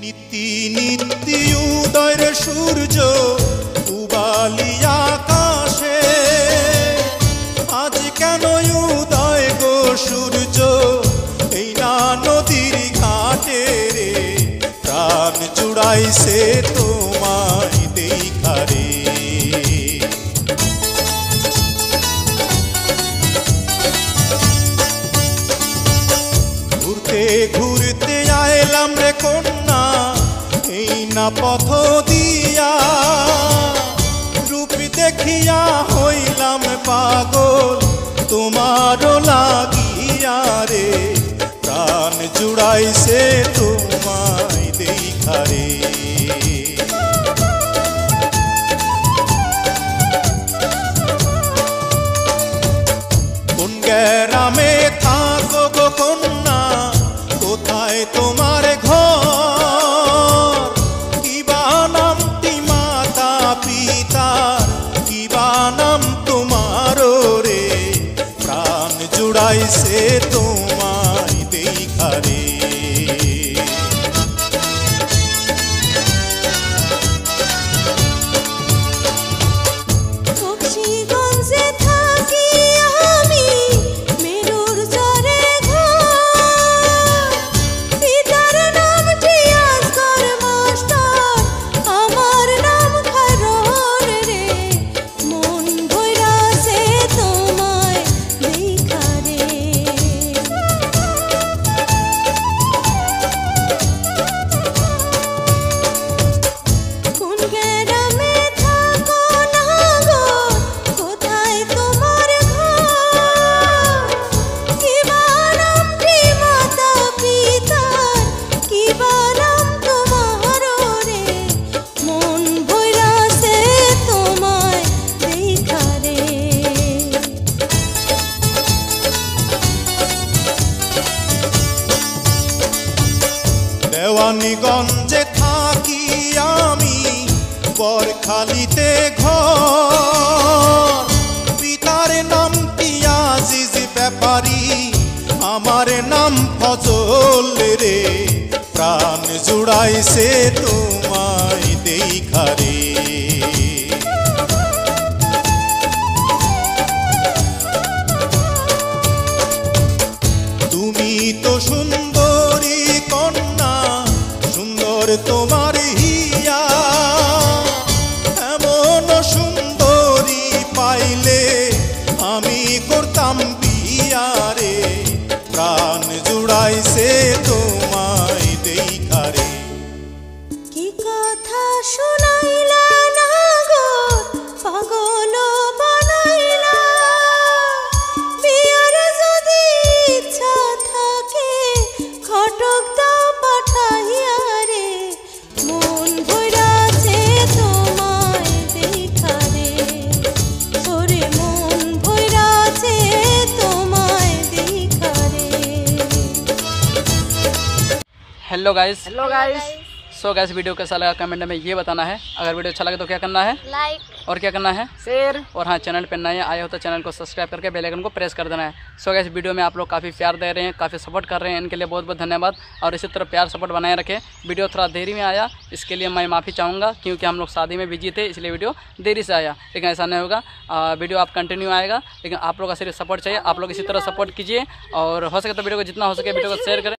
নীতি নীতি উদয়ের সূর্য উবালি আকাশে, আজ কেন উদয় গো সূর্য এই না নদীর ঘাটে রে, প্রাণ জুড়াইছে তোমায় দেখা রে। ঘুরতে ঘুরতে আইলাম রে কন্যা এই না পথ দিয়া, রূপ দেখিয়া হইলাম পাগল তোমারও লাগিয়া রে, প্রাণ জুড়াইছে তোমায় দেখা রে। কোন গ্রামে থাকো গো কন্যা, কোথায় তোমার ঘর, কিবা নামটি মাতা পিতার, কিবা নাম তোমার রে, প্রাণ জুড়াইছে তোমায় দেখা রে। দেওয়ানীগঞ্জে থাকি আমি বরখালিতে ঘর, পিতার নাম আজিজ ব্যাপারী, আমার নাম ফজল রে, প্রাণ জুড়াইছে তোমায় দেখা রে। তুমি তো সুন্দরী কন্যা, সুন্দর তোমার হিয়া, এমন সুন্দরী পাইলে আমি করতাম বিয়া রে, প্রাণ জুড়াইছে তোমায় দেখা রে। কি কথা শুনাইলা না গো পাগল বানাইলা, বিয়ার যদি ইচ্ছা থাকে ঘটক দাও পাঠাইয়া রে, মন ভইরাছে তোমায় দেখা রে, ওরে মন ভইরাছে তোমায় দেখা রে। Hello guys. So guys video कैसा लगा कमेंट में ये बताना है। अगर वीडियो अच्छा लगे तो क्या करना है, लाइक, और क्या करना है, शेयर, और हाँ चैनल पर नए आए हो तो चैनल को सब्सक्राइब करके बेल आइकन को प्रेस कर देना है। सो गाइस वीडियो में आप लोग काफ़ी प्यार दे रहे हैं, काफ़ी सपोर्ट कर रहे हैं, इनके लिए बहुत बहुत धन्यवाद, और इसी तरह प्यार सपोर्ट बनाए रखें। वीडियो थोड़ा देरी में आया इसके लिए मैं माफ़ी चाहूँगा, क्योंकि हम लोग शादी में बिजी थे इसलिए वीडियो देरी से आया, लेकिन ऐसा नहीं होगा, वीडियो आप कंटिन्यू आएगा, लेकिन आप लोग का सिर्फ सपोर्ट चाहिए। आप लोग इसी तरह सपोर्ट कीजिए, और हो सके तो वीडियो को जितना हो सके वीडियो को शेयर करें।